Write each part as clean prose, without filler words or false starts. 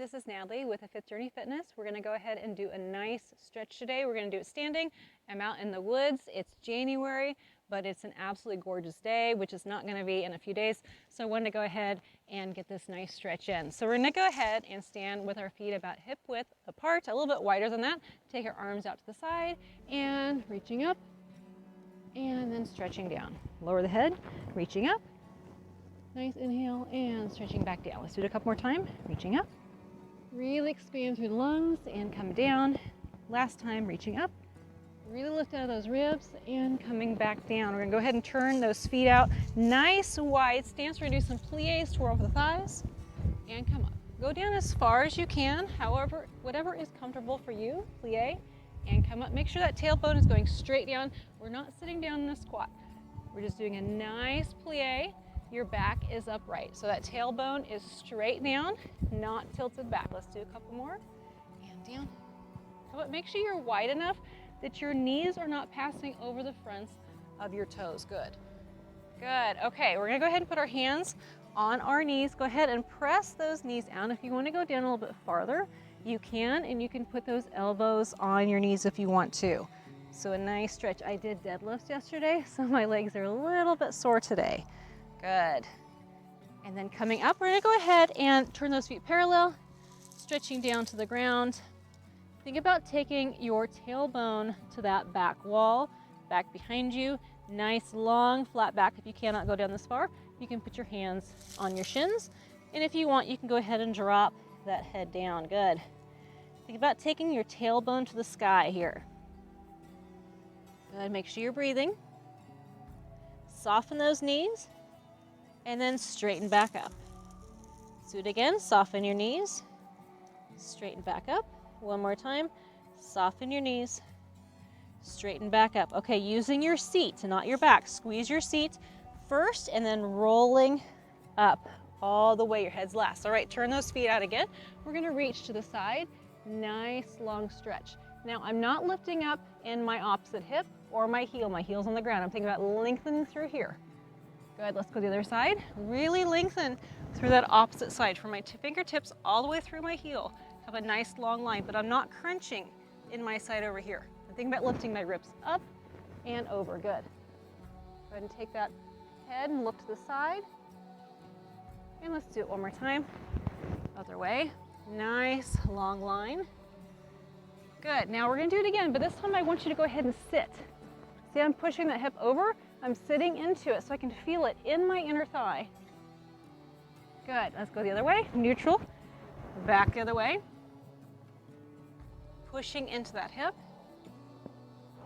this is Natalie with a Fifth Journey Fitness. We're going to go ahead and do a nice stretch today. We're going to do it standing. I'm out in the woods. It's January, but it's an absolutely gorgeous day, which is not going to be in a few days. So I wanted to go ahead and get this nice stretch in. So we're going to go ahead and stand with our feet about hip width apart, a little bit wider than that. Take our arms out to the side and reaching up and then stretching down. Lower the head, reaching up. Nice inhale and stretching back down. Let's do it a couple more times. Reaching up. Really expand through the lungs and come down. Last time, reaching up. Really lift out of those ribs and coming back down. We're going to go ahead and turn those feet out. Nice wide stance. We're going to do some plies, twirl over the thighs, and come up. Go down as far as you can. However, whatever is comfortable for you, plie, and come up. Make sure that tailbone is going straight down. We're not sitting down in a squat. We're just doing a nice plie. Your back is upright. So that tailbone is straight down, not tilted back. Let's do a couple more. And down. Come up. Make sure you're wide enough that your knees are not passing over the fronts of your toes. Good. Good. Okay, we're going to go ahead and put our hands on our knees. Go ahead and press those knees out. If you want to go down a little bit farther, you can, and you can put those elbows on your knees if you want to. So a nice stretch. I did deadlifts yesterday, so my legs are a little bit sore today. Good. And then coming up, we're going to go ahead and turn those feet parallel, stretching down to the ground. Think about taking your tailbone to that back wall, back behind you. Nice, long, flat back. If you cannot go down this far, you can put your hands on your shins. And if you want, you can go ahead and drop that head down. Good. Think about taking your tailbone to the sky here. Good. Make sure you're breathing. Soften those knees. And then straighten back up. Let's do it again. Soften your knees. Straighten back up. One more time. Soften your knees. Straighten back up. Okay, using your seat, not your back. Squeeze your seat first and then rolling up all the way. Your head's last. All right, turn those feet out again. We're going to reach to the side. Nice long stretch. Now, I'm not lifting up in my opposite hip or my heel. My heel's on the ground. I'm thinking about lengthening through here. Good, let's go to the other side. Really lengthen through that opposite side from my fingertips all the way through my heel. Have a nice long line, but I'm not crunching in my side over here. I'm thinking about lifting my ribs up and over. Good. Go ahead and take that head and look to the side. And let's do it one more time. Other way. Nice long line. Good, now we're gonna do it again, but this time I want you to go ahead and sit. See, I'm pushing that hip over. I'm sitting into it so I can feel it in my inner thigh. Good, let's go the other way, neutral, back the other way. Pushing into that hip.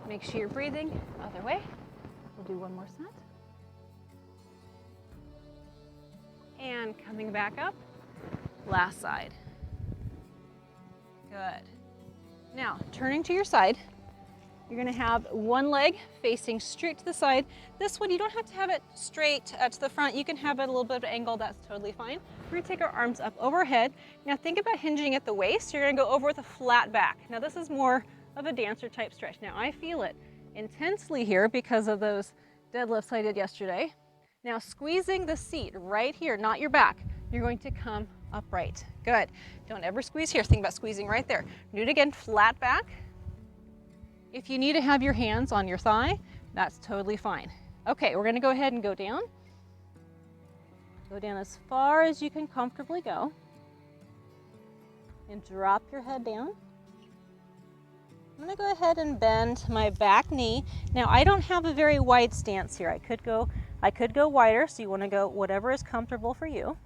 Make sure you're breathing, other way. We'll do one more set. And coming back up, last side. Good. Now, turning to your side. You're going to have one leg facing straight to the side. This one, you don't have to have it straight to the front. You can have it a little bit of an angle. That's totally fine. We're going to take our arms up overhead. Now think about hinging at the waist. You're going to go over with a flat back. Now this is more of a dancer type stretch. Now I feel it intensely here because of those deadlifts I did yesterday. Now squeezing the seat right here, not your back. You're going to come upright. Good. Don't ever squeeze here. Think about squeezing right there. Do it again, flat back. If you need to have your hands on your thigh, that's totally fine. Okay, we're gonna go ahead and go down. Go down as far as you can comfortably go. And drop your head down. I'm gonna go ahead and bend my back knee. Now, I don't have a very wide stance here. I could go wider, so you wanna go whatever is comfortable for you.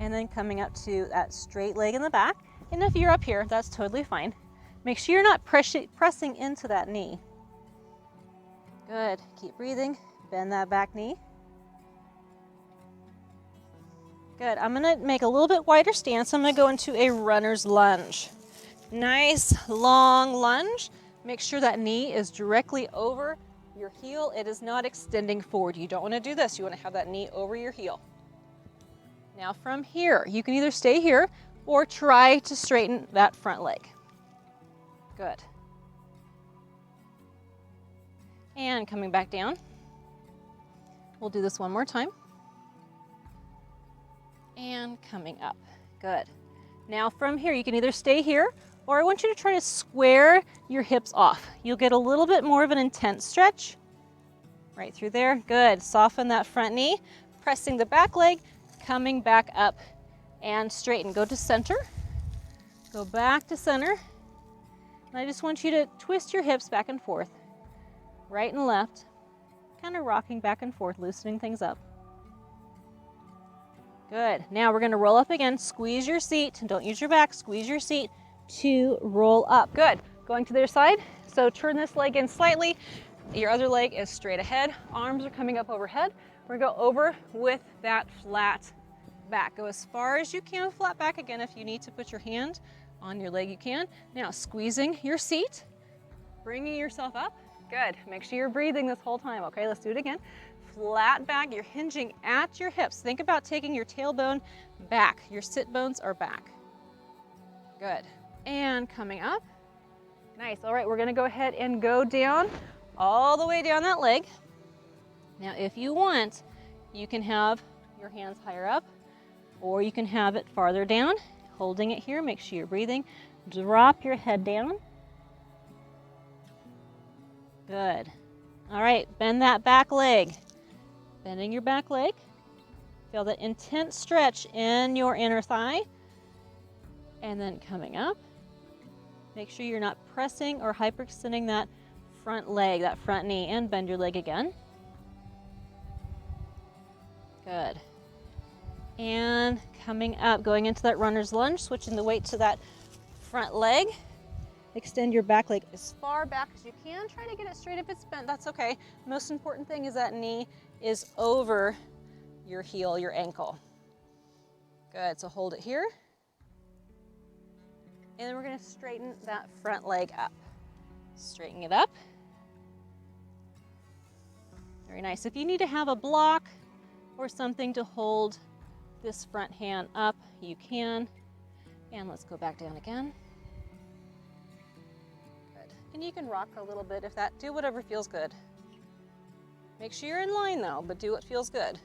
And then coming up to that straight leg in the back. And if you're up here, that's totally fine. Make sure you're not pressing into that knee. Good. Keep breathing. Bend that back knee. Good. I'm going to make a little bit wider stance. I'm going to go into a runner's lunge. Nice long lunge. Make sure that knee is directly over your heel. It is not extending forward. You don't want to do this. You want to have that knee over your heel. Now from here, you can either stay here or try to straighten that front leg. Good. And coming back down. We'll do this one more time. And coming up. Good. Now from here, you can either stay here, or I want you to try to square your hips off. You'll get a little bit more of an intense stretch. Right through there. Good. Soften that front knee, pressing the back leg, coming back up and straighten. Go to center. Go back to center. And I just want you to twist your hips back and forth, right and left, kind of rocking back and forth, loosening things up. Good. Now we're going to roll up again. Squeeze your seat. Don't use your back. Squeeze your seat to roll up. Good. Going to the other side. So turn this leg in slightly. Your other leg is straight ahead. Arms are coming up overhead. We're going to go over with that flat back. Go as far as you can flat back. Again, if you need to put your hand on your leg, you can. Now squeezing your seat, bringing yourself up. Good. Make sure you're breathing this whole time. Okay, let's do it again. Flat back. You're hinging at your hips. Think about taking your tailbone back. Your sit bones are back. Good. And coming up. Nice. All right, we're going to go ahead and go down all the way down that leg. Now, if you want, you can have your hands higher up, or you can have it farther down, holding it here. Make sure you're breathing. Drop your head down. Good. All right, bend that back leg. Bending your back leg. Feel that intense stretch in your inner thigh. And then coming up. Make sure you're not pressing or hyperextending that front leg, that front knee, and bend your leg again. Good. And coming up, going into that runner's lunge, switching the weight to that front leg. Extend your back leg as far back as you can. Try to get it straight. If it's bent, that's okay. Most important thing is that knee is over your heel, your ankle. Good, so hold it here. And then we're gonna straighten that front leg up. Straighten it up. Very nice. If you need to have a block or something to hold this front hand up, you can. And let's go back down again. Good. And you can rock a little bit if that, do whatever feels good. Make sure you're in line though, but do what feels good.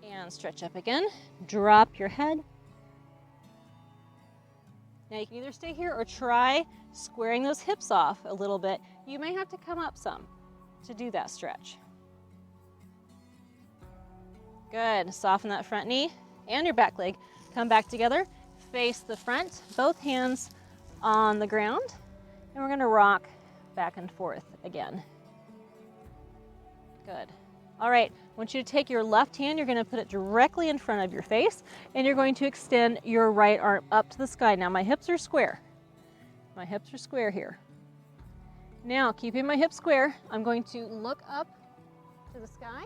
And stretch up again. Drop your head. Now you can either stay here or try squaring those hips off a little bit. You may have to come up some to do that stretch. Good. Soften that front knee and your back leg. Come back together. Face the front. Both hands on the ground. And we're going to rock back and forth again. Good. All right. I want you to take your left hand. You're going to put it directly in front of your face. And you're going to extend your right arm up to the sky. Now my hips are square. My hips are square here. Now, keeping my hips square, I'm going to look up to the sky.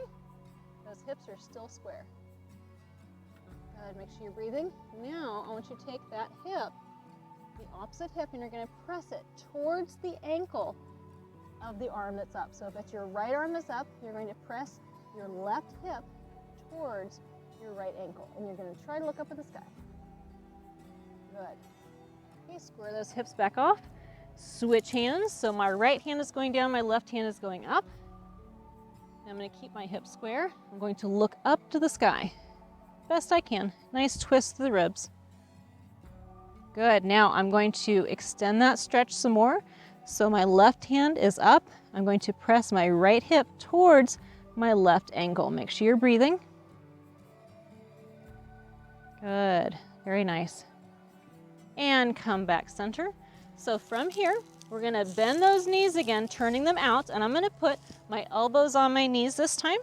Those hips are still square. Good, make sure you're breathing. Now, I want you to take that hip, the opposite hip, and you're going to press it towards the ankle of the arm that's up. So if it's your right arm is up, you're going to press your left hip towards your right ankle. And you're going to try to look up at the sky. Good. Okay, square those hips back off. Switch hands. So my right hand is going down, my left hand is going up. I'm going to keep my hips square. I'm going to look up to the sky. Best I can. Nice twist to the ribs. Good. Now I'm going to extend that stretch some more. So my left hand is up. I'm going to press my right hip towards my left ankle. Make sure you're breathing. Good. Very nice. And come back center. So from here, we're going to bend those knees again, turning them out, and I'm going to put my elbows on my knees this time.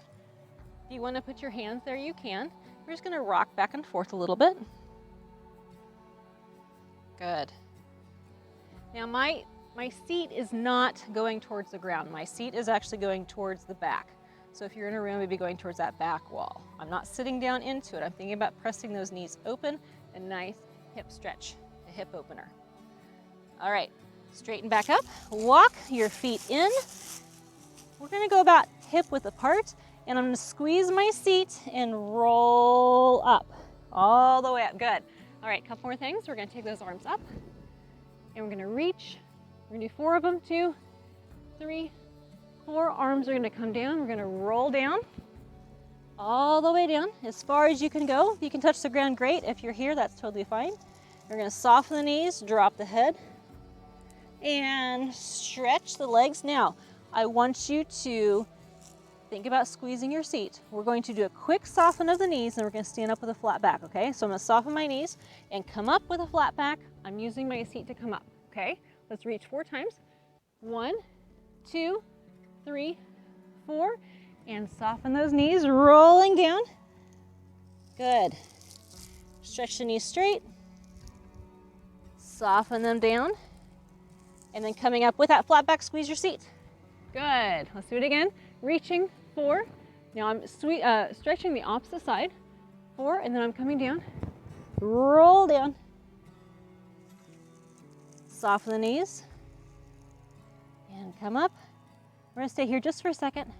If you want to put your hands there, you can. We're just going to rock back and forth a little bit. Good. Now my seat is not going towards the ground. My seat is actually going towards the back. So if you're in a room, you'd be going towards that back wall. I'm not sitting down into it. I'm thinking about pressing those knees open, a nice hip stretch, a hip opener. All right, straighten back up, walk your feet in. We're gonna go about hip width apart, and I'm gonna squeeze my seat and roll up, all the way up, good. All right, couple more things. We're gonna take those arms up, and we're gonna reach. We're gonna do 4 of them, 2, 3, 4. Arms are gonna come down. We're gonna roll down. all the way down as far as you can go. If you can touch the ground, great. If you're here, that's totally fine. We're gonna soften the knees, drop the head, and stretch the legs. Now, I want you to think about squeezing your seat. We're going to do a quick soften of the knees, and we're gonna stand up with a flat back, okay? So I'm gonna soften my knees and come up with a flat back. I'm using my seat to come up, okay? Let's reach 4 times. 1, 2, 3, 4, and soften those knees, rolling down. Good. Stretch the knees straight. Soften them down. And then coming up with that flat back, squeeze your seat. Good. Let's do it again. Reaching 4. Now I'm stretching the opposite side. 4, and then I'm coming down. Roll down. Soften the knees. And come up. We're gonna stay here just for a second.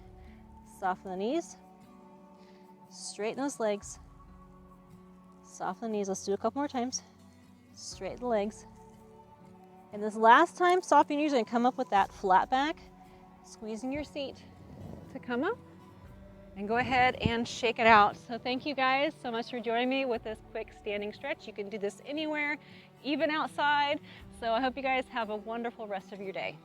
Soften the knees. Straighten those legs. Soften the knees. Let's do a couple more times. Straighten the legs. And this last time, soften your knees and come up with that flat back. Squeezing your seat to come up. And go ahead and shake it out. So thank you guys so much for joining me with this quick standing stretch. You can do this anywhere, even outside. So I hope you guys have a wonderful rest of your day.